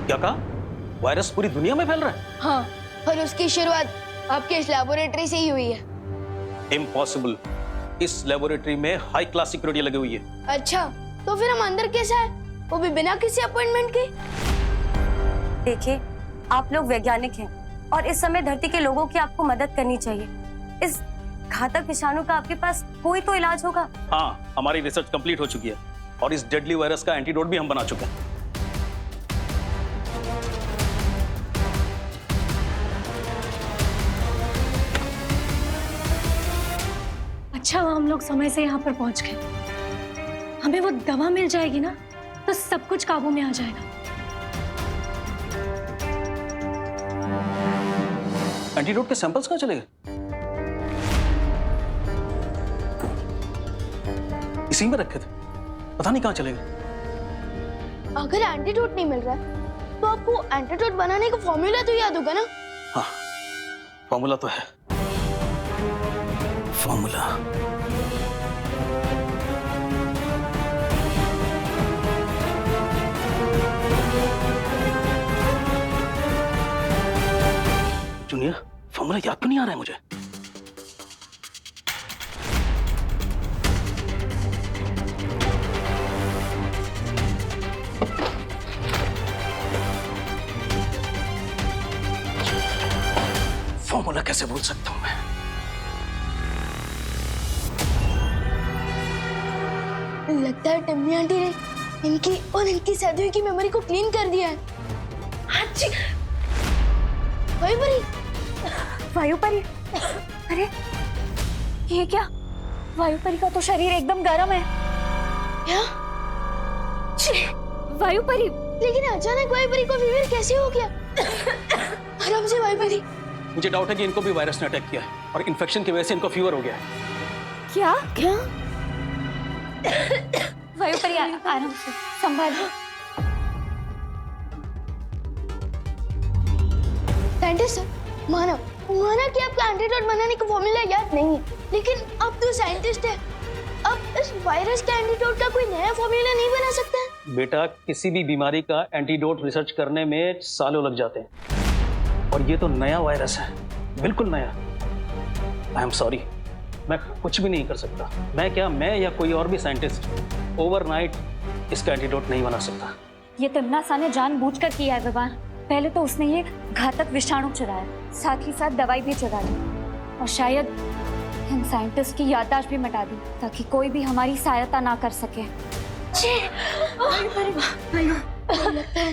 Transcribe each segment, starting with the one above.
क्या कहा? वायरस पूरी दुनिया में फैल रहा है? हाँ, और उसकी शुरुआत आपके इस लेबोरेटरी से ही हुई है। इम्पॉसिबल। इस लेबोरेटरी में हाई क्लास सिक्योरिटी लगी हुई है। अच्छा, तो फिर हम अंदर कैसे आए? वो भी बिना किसी अपॉइंटमेंट के? देखिए, आप लोग वैज्ञानिक हैं और इस समय धरती के लोगों की आपको मदद करनी चाहिए। इस घातक विषाणु का आपके पास कोई तो इलाज होगा। हाँ, हमारी रिसर्च कंप्लीट हो चुकी है और इस डेडली वायरस का एंटीडोट भी हम बना चुके हैं। अच्छा, हम लोग समय से यहाँ पर पहुँच गए। हमें वो दवा मिल जाएगी ना, तो सब कुछ काबू में आ जाएगा। एंटीडोट के सैंपल्स कहाँ चले गए? इसी में रखे थे, पता नहीं कहाँ चले गए। अगर एंटीडोट नहीं मिल रहा है, तो आपको एंटीडोट बनाने का फॉर्मूला तो याद होगा ना? हाँ, फॉर्मूला तो है। फॉर्मूला जूनियर, फॉर्मूला याद क्यों नहीं आ रहा है मुझे? फॉर्मूला कैसे भूल सकता हूं मैं? लगता है टिम्मी आंटी ने इनकी और इनकी सैदुई की मेमोरी को क्लीन कर दिया है। अच्छी वायुपरी, वायुपरी, अरे ये क्या? वायुपरी का तो शरीर एकदम गर्म है। क्या? वायुपरी, लेकिन अचानक वायुपरी को फीवर कैसे हो गया? आराम से वायुपरी। मुझे डाउट है कि इनको भी वायरस ने अटैक किया है और इन्फेक्शन की वजह से इनको फीवर हो गया है। क्या? क्या? वायुपरी, आराम से संभालो। साइंटिस्ट सर, माना कि आपका एंटीडोट बनाने का फॉर्मूला याद नहीं है, लेकिन अब तो साइंटिस्ट है। अब इस वायरस के एंटीडोट का कोई नया फॉर्मूला नहीं बना सकता है? बेटा, किसी भी बीमारी का एंटीडोट रिसर्च करने में सालों लग जाते हैं और ये तो नया वायरस है, बिल्कुल नया। आई एम सॉरी, मैं कुछ भी नहीं कर सकता। मैं या कोई और भी साइंटिस्ट ओवरनाइट इसका एंटीडोट नहीं बना सकता। ये तिम्ना सा ने जानबूझकर किया है भगवान। पहले तो उसने ये घातक विषाणु चुराया, साथ ही साथ दवाई भी चुरा ली और शायद इन साइंटिस्ट की याददाश्त भी मिटा दी ताकि कोई भी हमारी सहायता ना कर सके। लगता है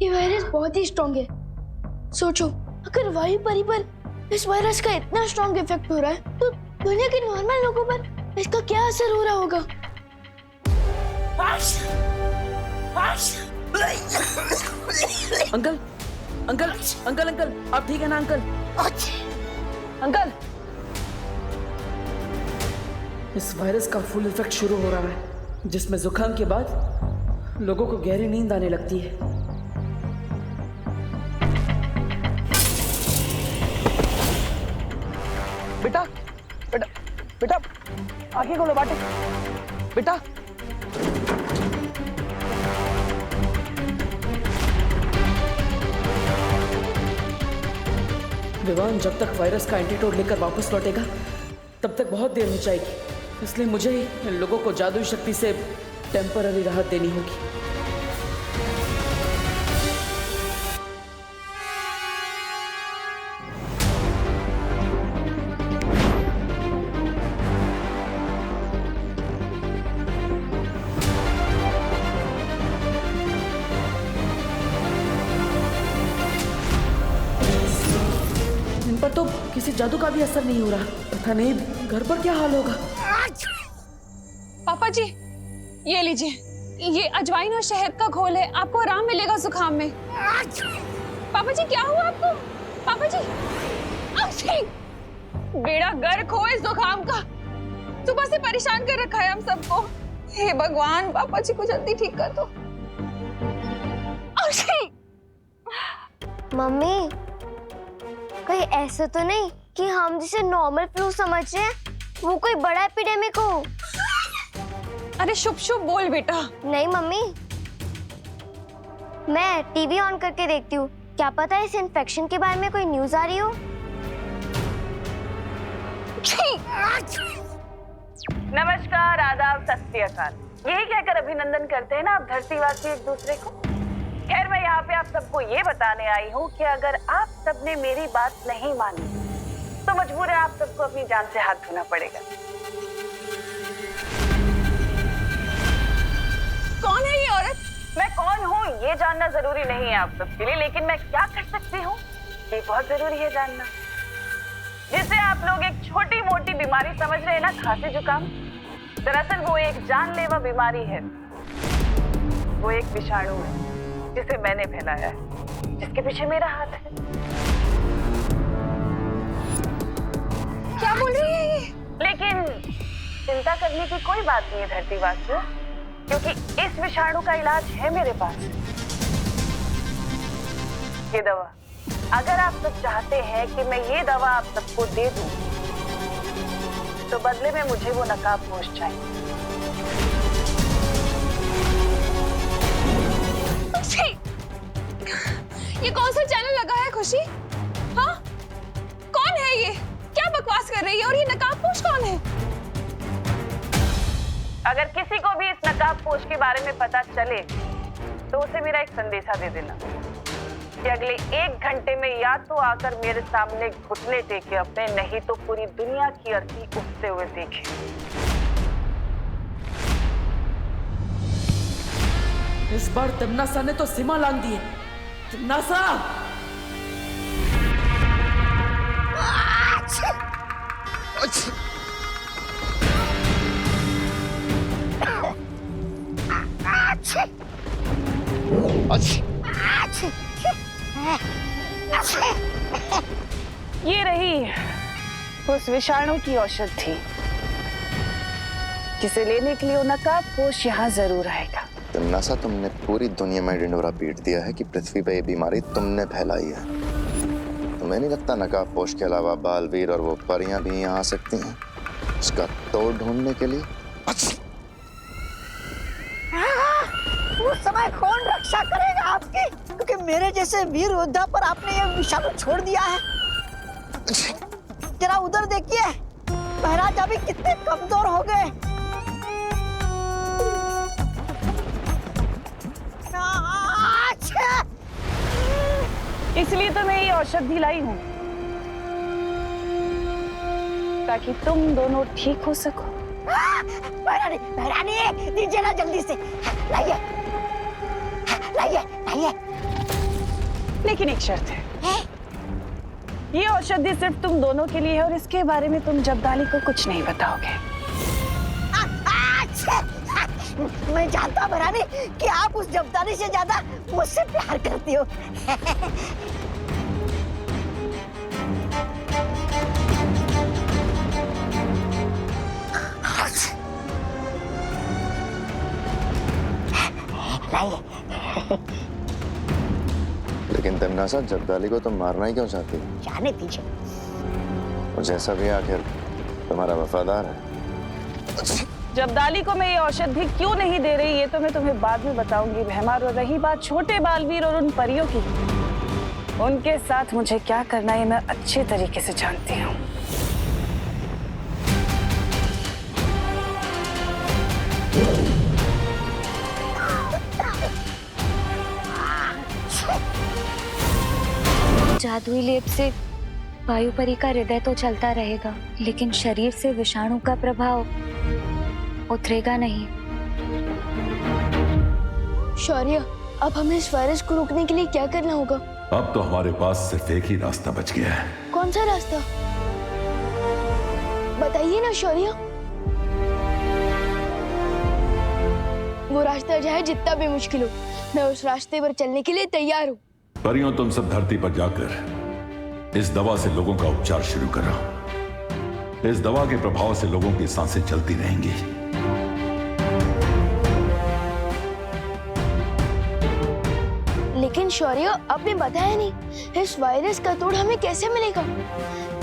ये वायरस बहुत ही स्ट्रॉन्ग है। सोचो, अगर वायुपरी पर इस वायरस का इतना स्ट्रॉन्ग इफेक्ट हो रहा है, तो दुनिया के नॉर्मल लोगों पर इसका क्या असर हो रहा होगा? अंकल, अंकल, अंकल, अंकल, आप ठीक है ना अंकल? अंकल, इस वायरस का फुल इफेक्ट शुरू हो रहा है, जिसमें जुकाम के बाद लोगों को गहरी नींद आने लगती है। बेटा, बेटा, बेटा, आंखें खोलो बाटे। बेटा, विवान जब तक वायरस का एंटीडोट लेकर वापस लौटेगा, तब तक बहुत देर हो जाएगी। इसलिए मुझे ही इन लोगों को जादुई शक्ति से टेम्पररी राहत देनी होगी। इन पर तो किसी जादू का भी असर नहीं हो रहा। पता नहीं घर पर क्या हाल होगा। पापा जी, ये लीजिए, ये अजवाइन और शहद का घोल है, आपको आराम मिलेगा जुकाम में। पापा जी, क्या हुआ आपको? पापा जी, बेड़ा गर्क हो इस जुकाम का। सुबह से परेशान कर रखा है हम सबको। हे भगवान, पापा जी को जल्दी ठीक कर दो। मम्मी, कहीं ऐसा तो नहीं कि हम जिसे नॉर्मल फ्लू समझ रहे हैं वो कोई बड़ा एपिडेमिक हो? अरे शुभ शुभ बोल बेटा। नहीं मम्मी, मैं टीवी ऑन करके देखती हूँ, क्या पता इस इन्फेक्शन के बारे में कोई न्यूज आ रही हो। नमस्कार, आदाब, सत श्री अकाल, यही कहकर अभिनंदन करते हैं ना आप धरतीवासी एक दूसरे को। खैर, मैं यहाँ पे आप सबको ये बताने आई हूँ कि अगर आप सबने मेरी बात नहीं मानी तो मजबूर है आप सबको अपनी जान से हाथ धोना पड़ेगा। कौन है ये औरत? मैं कौन हूँ ये जानना जरूरी नहीं है आप सबके लिए, लेकिन मैं क्या कर सकती हूँ ये बहुत जरूरी है जानना। जिसे आप लोग एक छोटी मोटी बीमारी समझ रहे हैं ना, खांसी जुकाम, दरअसल वो एक जानलेवा बीमारी है। वो एक विषाणु है जिसे मैंने फैलाया है, जिसके पीछे मेरा हाथ है। क्या बोल रही है ये? लेकिन चिंता करने की कोई बात नहीं है धरतीवासियों, क्योंकि इस विषाणु का इलाज है मेरे पास। ये दवा, अगर आप सब चाहते हैं कि मैं ये दवा आप सबको दे दूं, तो बदले में मुझे वो नकाबपोश चाहिए। ये कौन सा चैनल लगा है खुशी? हाँ, कौन है ये? क्या बकवास कर रही है? और ये नकाबपोश कौन है? अगर किसी को भी इस नकाबपोश के बारे में पता चले तो उसे मेरा एक संदेशा दे देना कि अगले 1 घंटे में या तो आकर मेरे सामने घुटने टेके अपने, नहीं तो पूरी दुनिया की अर्थी उठते हुए देखे। इस बार तमन्नासा ने तो सीमा लांघ दी है। तमन्नासा! ये रही उस विषाणु की औषधि जिसे लेने के लिए वो नकाबपोश यहाँ जरूर आएगा। तमन्नासा, तुमने पूरी दुनिया में ढिंढोरा पीट दिया है कि पृथ्वी पे ये बीमारी तुमने फैलाई है। तुम्हें नहीं लगता नकाबपोश के अलावा बालवीर और वो परियां भी यहाँ आ सकती हैं उसका तोड़ ढूंढने के लिए? उस समय कौन रक्षा करेगा आपकी? क्योंकि मेरे जैसे वीर योद्धा पर आपने ये विषाणु छोड़ दिया है। जरा उधर देखिए, महाराज अभी कितने कमजोर हो गए। इसलिए तो मैं ये औषधि लाई हूँ, ताकि तुम दोनों ठीक हो सको। महारानी, महारानी, दीजिए ना जल्दी से, लाइए, लाइए, लाइए। लेकिन एक शर्त है, ये औषधि सिर्फ तुम दोनों के लिए है और इसके बारे में तुम जब्दाली को कुछ नहीं बताओगे। मैं जानता महारानी कि आप उस जब्दाली से ज्यादा मुझसे प्यार करती हो। लेकिन तमन्नासा, जब्दाली को तुम मारना ही क्यों चाहती हो? जाने दीजिए। वो जैसा भी आखिर तुम्हारा वफादार है। जब्दाली को मैं ये औषधि क्यों नहीं दे रही ये तो मैं तुम्हें बाद में बताऊंगी बहमार। और रही बात छोटे बालवीर और उन परियों की, उनके साथ मुझे क्या करना है मैं अच्छे तरीके से जानती हूँ। जादुई लेप से वायुपरी का हृदय तो चलता रहेगा, लेकिन शरीर से विषाणु का प्रभाव उतरेगा नहीं। शौर्य, अब हमें इस वायरस को रोकने के लिए क्या करना होगा? अब तो हमारे पास सिर्फ एक ही रास्ता बच गया है। कौन सा रास्ता? बताइए ना शौर्य। वो रास्ता चाहे जितना भी मुश्किल हो, मैं उस रास्ते पर चलने के लिए तैयार हूँ। परियों, तुम सब धरती पर जाकर इस दवा से लोगों का उपचार शुरू करो। इस दवा के प्रभाव से लोगों की सांसें चलती रहेंगी। लेकिन शौर्य, आपने बताया नहीं, इस वायरस का तोड़ हमें कैसे मिलेगा?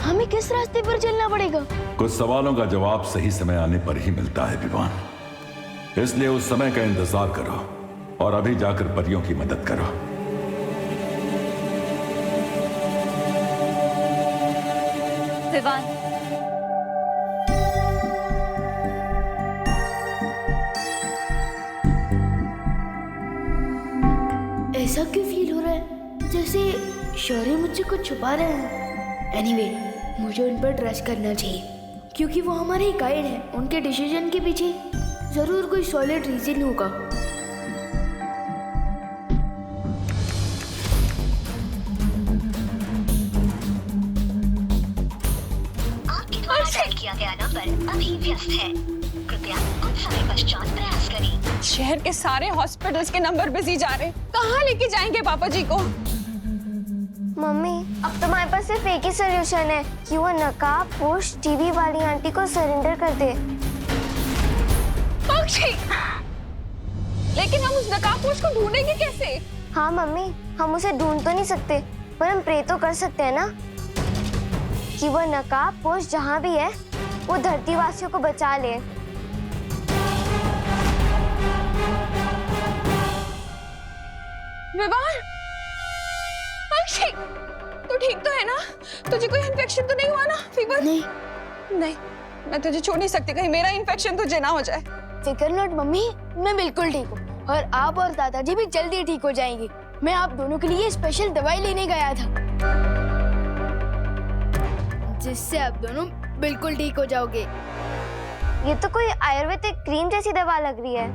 हमें किस रास्ते पर चलना पड़ेगा? कुछ सवालों का जवाब सही समय आने पर ही मिलता है विवान। इसलिए उस समय का इंतजार करो और अभी जाकर परियों की मदद करो। विवान, ऐसा क्यों फील हो रहा है जैसे शौर्य मुझसे कुछ छुपा रहे हैं? एनीवे, मुझे उन पर ट्रस्ट करना चाहिए क्योंकि वो हमारे गाइड हैं। उनके डिसीजन के पीछे जरूर कोई सॉलिड रीजन होगा। आपके द्वारा डायल किया गया नंबर अभी व्यस्त है, कृपया कुछ समय पश्चात प्रयास करें। शहर के सारे हॉस्पिटल्स के नंबर बिजी जा रहे, कहाँ लेके जाएंगे पापा जी को? मम्मी, अब तुम्हारे पास सिर्फ एक ही सोल्यूशन है कि वो नकाब पोश टीवी वाली आंटी को सरेंडर कर दे। पक्षी, लेकिन हम उस नकाबपोश को ढूंढेंगे कैसे? हाँ मम्मी, हम उसे ढूंढ तो नहीं सकते, पर हम प्रे तो कर सकते हैं ना कि वो नकाबपोश जहाँ भी है वो धरती वासियों को बचा ले। विवान, पक्षी, तू ठीक तो है ना? तुझे कोई इन्फेक्शन तो नहीं हुआ ना? फीवर? नहीं नहीं, मैं तुझे छोड़ नहीं सकती, कहीं मेरा इन्फेक्शन तुझे ना हो जाए। फिकर नॉट मम्मी, मैं बिल्कुल ठीक हूँ और आप और दादाजी भी जल्दी ठीक हो जाएंगे। मैं आप दोनों के लिए स्पेशल दवाई लेने गया था जिससे आप दोनों बिल्कुल ठीक हो जाओगे। ये तो कोई आयुर्वेदिक क्रीम जैसी दवा लग रही है।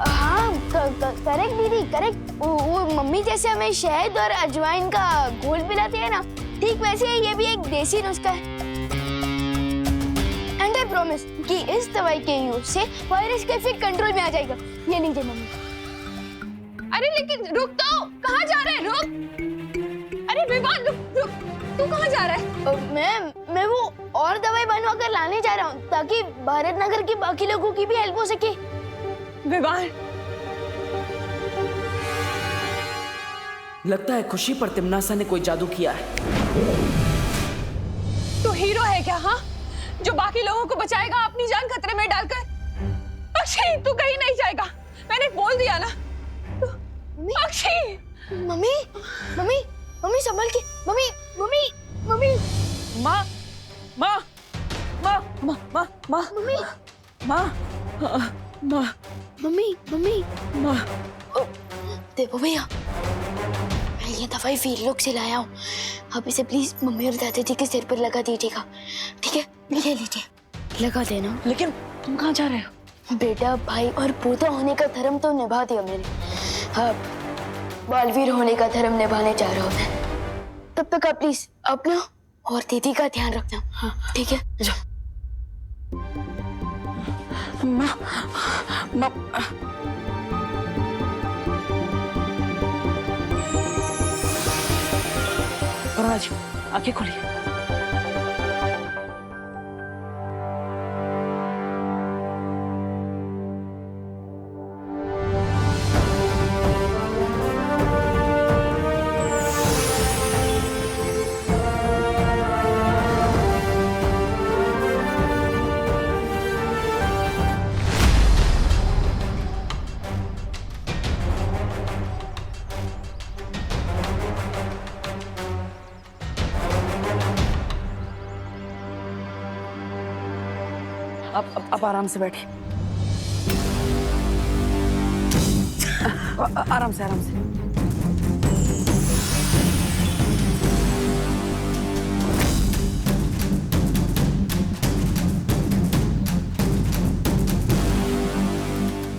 हाँ करेक्ट दीदी, करेक्ट। वो मम्मी जैसे हमें शहद और अजवाइन का घोल पिलाती है ना, ठीक वैसे ही ये भी एक देसी नुस्खा है। एंड आई प्रॉमिस कि इस दवाई के यूज से वायरस का इफेक्ट कंट्रोल में आ जाएगा। ये लीजिए मम्मी। अरे लेकिन रुक तो, कहाँ जा रहे हैं? रुक, अरे विवान रुक, तू कहाँ जा रहा है? मैं वो और दवाई बनवा कर लाने जा रहा हूँ ताकि भारत नगर के बाकी लोगों की भी हेल्प हो सके। विवान, लगता है खुशी पर तिमनासा ने कोई जादू किया है। तू हीरो है क्या? हाँ, जो बाकी लोगों को बचाएगा अपनी जान खतरे में डालकर? पक्षी, तू कहीं नहीं जाएगा, मैंने बोल दिया ना। पक्षी, मम्मी मम्मी मम्मी संभल के। मम्मी मम्मी मम्मी माँ माँ माँ माँ माँ माँ मम्मी माँ माँ मम्मी मम्मी माँ। देखो भैया, मैं ये दवाई फील्ड लोग से लाया हूँ। आप इसे प्लीज मम्मी और दादाजी के सिर पर लगा दीजिएगा, ठीक है? ले लीजिए, लगा देना। लेकिन तुम कहाँ जा रहे हो? बेटा, भाई और पोता होने का धर्म तो निभा दिया मैंने, अब बालवीर होने का धर्म निभाने जा रहा हूँ मैं। तब तक आप प्लीज अपना और दीदी का ध्यान रखना। हाँ ठीक है, जाओ। माँ माँ जी, आंखें खोलिए। अब आराम से बैठे, आराम से आराम से।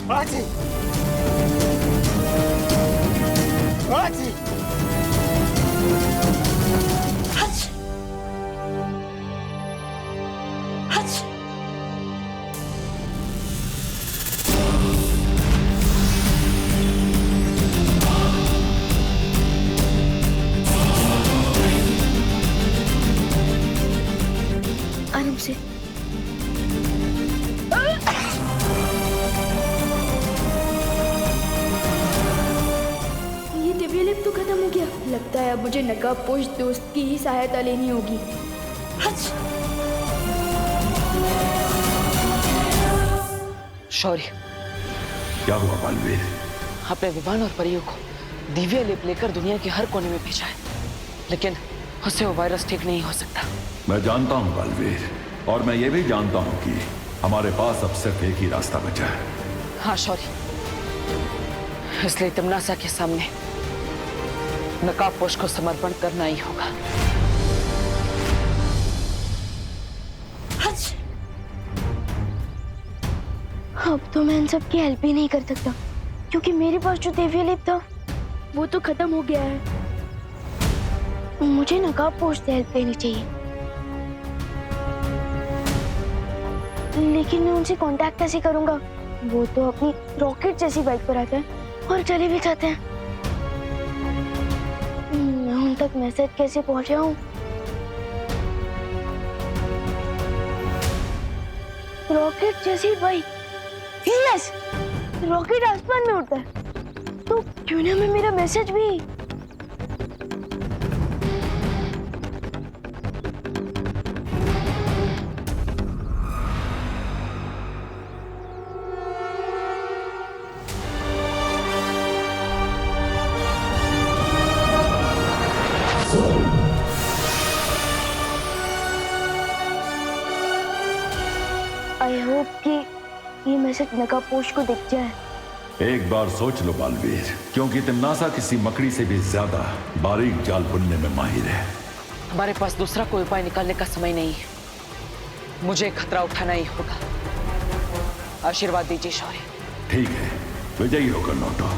बाजी, बाजी। Hutch, Hutch. आराम से। ये दिव्य लिप तो खत्म हो गया। लगता है अब मुझे नकाबपोश दोस्त की ही सहायता लेनी होगी। हच। शौर्य, क्या हुआ बालवीर? आपने विमान और परियों को दिव्य लेप लेकर दुनिया के हर कोने में भेजा है, लेकिन उससे वो वायरस ठीक नहीं हो सकता। मैं जानता हूँ बालवीर, और मैं ये भी जानता हूँ कि हमारे पास अब सिर्फ एक ही रास्ता बचा है। हाँ शौर्य, इसलिए तिमनासा के सामने नकाबपोश को समर्पण करना ही होगा। अब तो मैं इन सब की हेल्प ही नहीं कर सकता, क्योंकि मेरे पास जो दिव्य लेप था वो तो खत्म हो गया है। मुझे नकाबपोश से हेल्प लेनी चाहिए, लेकिन मैं उनसे कांटेक्ट कैसे करूंगा? वो तो अपनी रॉकेट जैसी बाइक पर आते हैं और चले भी जाते हैं। मैं उन तक मैसेज कैसे पहुंचाऊं? रॉकेट जैसी बाइक, यस, रॉकेट आसमान में उड़ता है, तो क्यों ना मैं मेरा मैसेज भी। आई होप कि ये मैसेज नकाबपोश को दिख जाए। एक बार सोच लो बालवीर, क्योंकि तिमनासा किसी मकड़ी से भी ज्यादा बारीक जाल बुनने में माहिर है। हमारे पास दूसरा कोई उपाय निकालने का समय नहीं है। मुझे खतरा उठाना ही होगा। आशीर्वाद दीजिए शौर्य। ठीक है, विजयी होकर लौटो।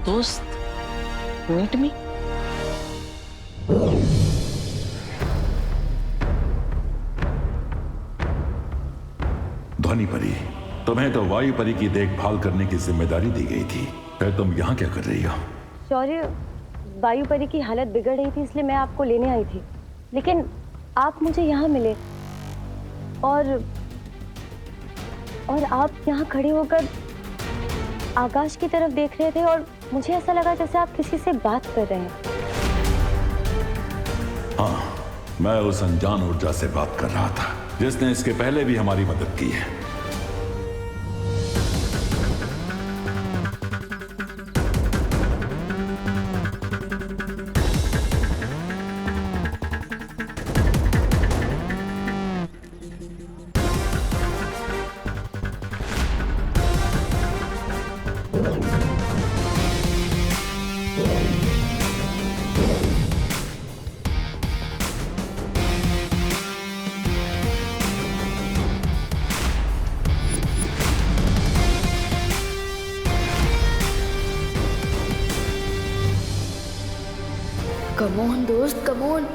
दोस्त, मीट मी। ध्वनि परी, तुम्हें तो वायु परी की देखभाल करने की जिम्मेदारी दी गई थी, फिर तुम यहाँ क्या कर रही हो? शौर्य, वायु परी की हालत बिगड़ रही थी, इसलिए मैं आपको लेने आई थी, लेकिन आप मुझे यहाँ मिले और आप यहाँ खड़े होकर आकाश की तरफ देख रहे थे और मुझे ऐसा लगा जैसे आप किसी से बात कर रहे हैं। हाँ, मैं उस अनजान ऊर्जा से बात कर रहा था जिसने इसके पहले भी हमारी मदद की है। कमोन दोस्त, कमोन,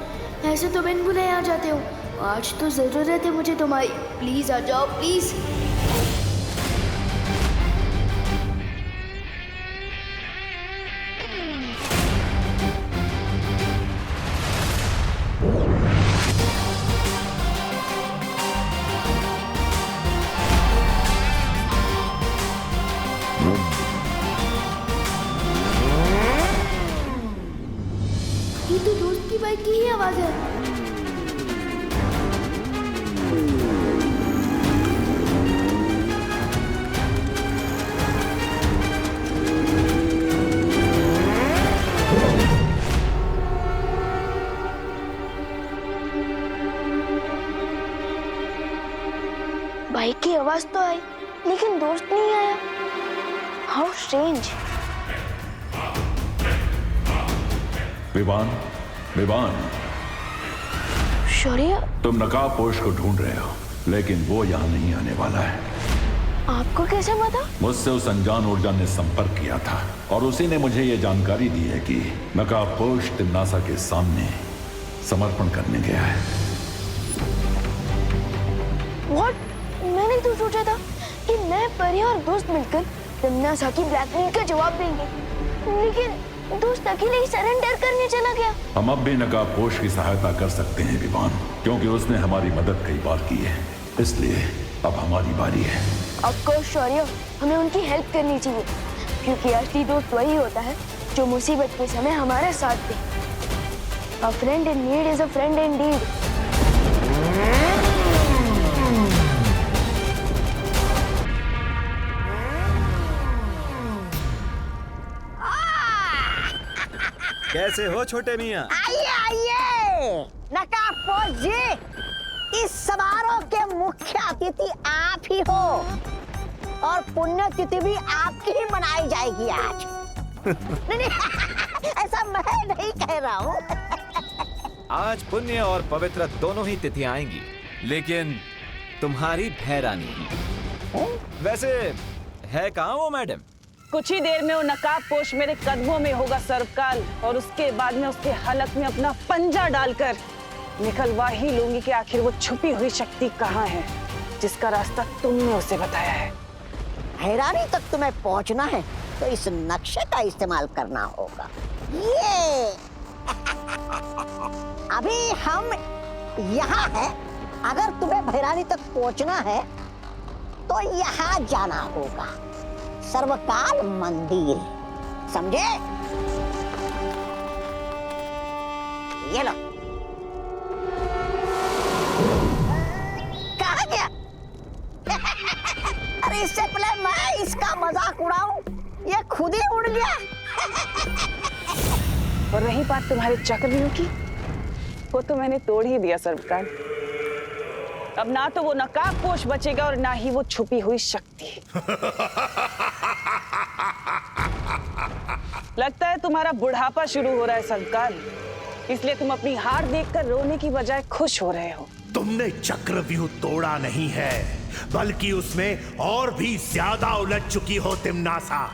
ऐसे तो बिन बुलाए आ जाते हो। आज तो जरूरत है मुझे तुम्हारी, प्लीज आ जाओ प्लीज। ये तो दोस्त की बाइक की ही आवाज है। बाइक की आवाज तो आई, लेकिन दोस्त नहीं आया। How strange. विवान, विवान, शौर्य, तुम नकाबपोश को ढूंढ रहे हो, लेकिन वो यहाँ नहीं आने वाला है। आपको कैसे पता? मुझसे उस अनजान ऊर्जा ने संपर्क किया था और उसी ने मुझे ये जानकारी दी है कि नकाबपोश तिमनासा के सामने समर्पण करने गया है। What? मैंने तो सोचा था कि मैं, परी और दोस्त मिलकर तिमनासा की ब्लैकमेल का जवाब देंगे, लेकिन दोस्त अकेले ही सरेंडर करने चला गया। हम अब भी नकाबपोश की सहायता कर सकते हैं विवान, क्योंकि उसने हमारी मदद कई बार की है, इसलिए अब हमारी बारी है। ऑफ कोर्स शौर्य, हमें उनकी हेल्प करनी चाहिए, क्योंकि असली दोस्त वही होता है जो मुसीबत के समय हमारे साथ दे। A friend in need is a friend indeed. कैसे हो छोटे मियाँ? आइए आइए नकाबपोश जी, इस समारोह के मुख्य अतिथि आप ही हो और पुण्यतिथि भी आपकी ही मनाई जाएगी आज। नहीं ऐसा मैं नहीं कह रहा हूँ। आज पुण्य और पवित्र दोनों ही तिथियां आएंगी, लेकिन तुम्हारी भैरानी वैसे है कहाँ वो मैडम? कुछ ही देर में वो नकाबपोश मेरे कदमों में होगा सरकाल, और उसके बाद में उसके हलक में अपना पंजा डालकर निकलवा ही लूंगी कि आखिर वो छुपी हुई शक्ति कहाँ है जिसका रास्ता तुमने उसे बताया है। हैरानी तक तुम्हें पहुंचना है तो इस नक्शे का इस्तेमाल करना होगा। ये अभी हम यहाँ हैं। अगर तुम्हें भैरानी तक पहुंचना है तो यहाँ जाना होगा, सर्वकाल मंदिर, समझे? ये लो। कहाँ गया? अरे इससे पहले मैं इसका मजाक उड़ाऊं, ये खुद ही उड़ गया। और रही बात तुम्हारे चक्रव्यूह की, वो तो मैंने तोड़ ही दिया सर्वकाल। अब ना तो वो नकाबपोश बचेगा और ना ही वो छुपी हुई शक्ति। लगता है तुम्हारा बुढ़ापा शुरू हो रहा है सर्वकाल, इसलिए तुम अपनी हार देखकर रोने की बजाय खुश हो रहे हो। तुमने चक्रव्यूह तोड़ा नहीं है, बल्कि उसमें और भी ज्यादा उलझ चुकी हो तिम्नासा,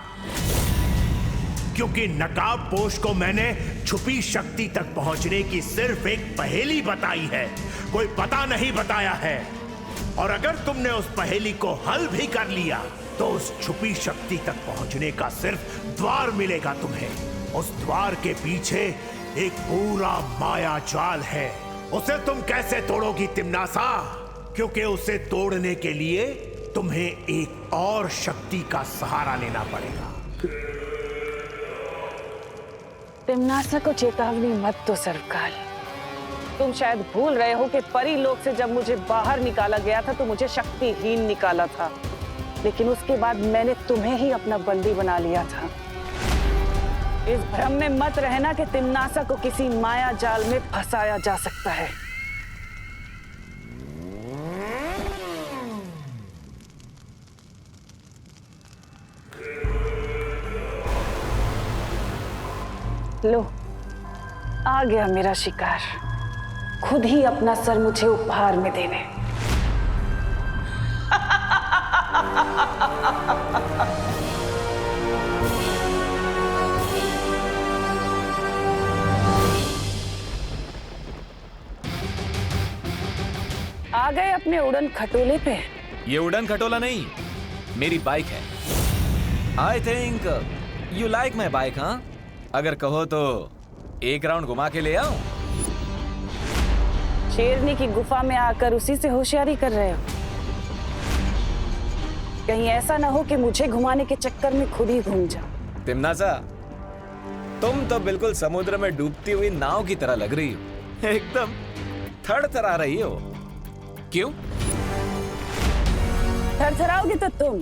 क्योंकि नकाबपोश को मैंने छुपी शक्ति तक पहुंचने की सिर्फ एक पहेली बताई है, कोई पता नहीं बताया है। और अगर तुमने उस पहेली को हल भी कर लिया तो उस छुपी शक्ति तक पहुंचने का सिर्फ द्वार मिलेगा तुम्हें। उस द्वार के पीछे एक पूरा माया जाल है, उसे तुम कैसे तोड़ोगी तिम्नासा? क्योंकि उसे तोड़ने के लिए तुम्हें एक और शक्ति का सहारा लेना पड़ेगा। तिम्नासा को चेतावनी मत दो सर्वकाल। तुम शायद भूल रहे हो कि परी लोक से जब मुझे बाहर निकाला गया था तो मुझे शक्तिहीन निकाला था, लेकिन उसके बाद मैंने तुम्हें ही अपना बंदी बना लिया था। इस भ्रम में मत रहना कि तिम्नासा को किसी माया जाल में फंसाया जा सकता है। लो, आ गया मेरा शिकार, खुद ही अपना सर मुझे उपहार में देने। आ गए अपने उड़न खटोले पे। ये उड़न खटोला नहीं, मेरी बाइक है। I think you like my bike, हाँ? अगर कहो तो एक राउंड घुमा के ले आऊं? शेरनी की गुफा में आकर उसी से होशियारी कर रहे हो? कहीं ऐसा ना हो कि मुझे घुमाने के चक्कर में खुद ही घूम जाओ। तिम्नासा, तुम तो बिल्कुल समुद्र में डूबती हुई नाव की तरह लग रही हो, एकदम थरथरा रही हो। क्यों? थरथराओगे तो तुम,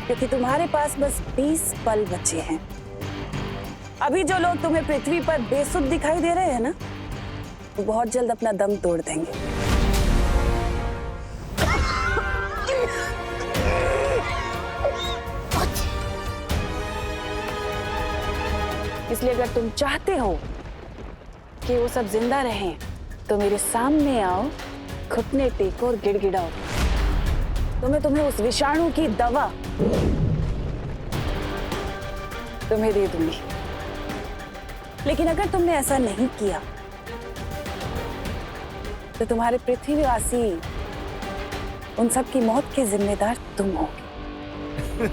क्योंकि तुम्हारे पास बस 20 पल बचे हैं। अभी जो लोग तुम्हें पृथ्वी पर बेसुध दिखाई दे रहे हैं ना, वो बहुत जल्द अपना दम तोड़ देंगे। इसलिए अगर तुम चाहते हो कि वो सब जिंदा रहें, तो मेरे सामने आओ, घुटने टेको और गिड़गिड़ाओ, तो मैं तुम्हें उस विषाणु की दवा तुम्हें दे दूंगी। लेकिन अगर तुमने ऐसा नहीं किया तो तुम्हारे पृथ्वीवासी उन सब की मौत के जिम्मेदार तुम होगे।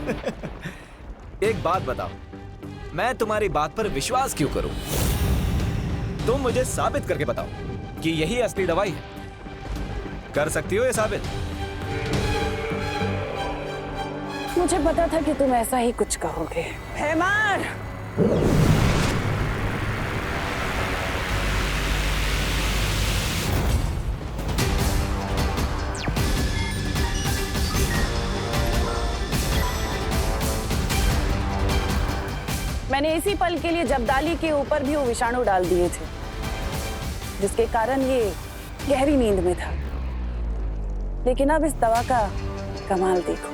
एक बात बताओ, मैं तुम्हारी बात पर विश्वास क्यों करूं? तुम मुझे साबित करके बताओ कि यही असली दवाई है। कर सकती हो ये साबित? मुझे पता था कि तुम ऐसा ही कुछ कहोगे। हैमार! मैंने इसी पल के लिए जब्दाली के ऊपर भी वो विषाणु डाल दिए थे, जिसके कारण ये गहरी नींद में था। लेकिन अब इस दवा का कमाल देखो।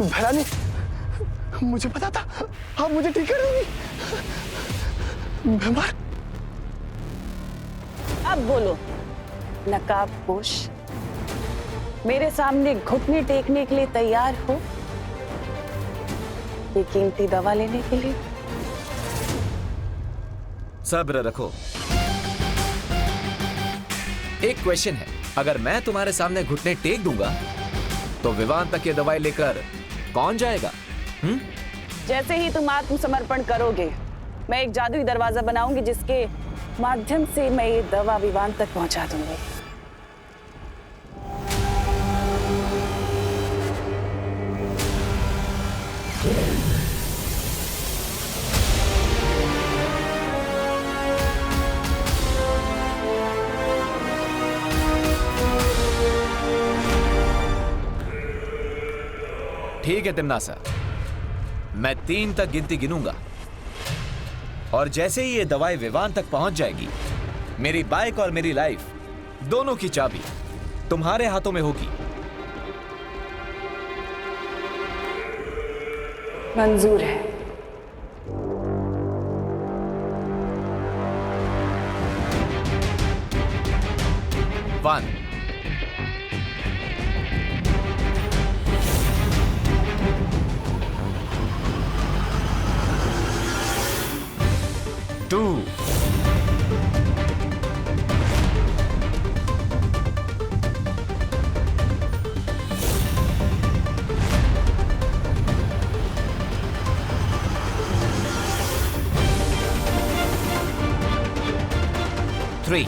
भैरानी, मुझे पता था आप मुझे ठीक कर देंगी। बीमार। अब बोलो नकाबपोश, मेरे सामने घुटने टेकने के लिए तैयार हो ये कीमती दवा लेने के लिए? सब्र रखो। एक क्वेश्चन है, अगर मैं तुम्हारे सामने घुटने टेक दूंगा तो विवान तक ये दवाई लेकर कौन जाएगा? जैसे ही तुम आत्मसमर्पण करोगे, मैं एक जादुई दरवाजा बनाऊंगी जिसके माध्यम से मैं ये दवा विवान तक पहुंचा दूंगी। ठीक है तिम्नासा, मैं 3 तक गिनती गिनूंगा और जैसे ही ये दवाई विवान तक पहुंच जाएगी, मेरी बाइक और मेरी लाइफ दोनों की चाबी तुम्हारे हाथों में होगी। मंजूर है। वन, 2, 3.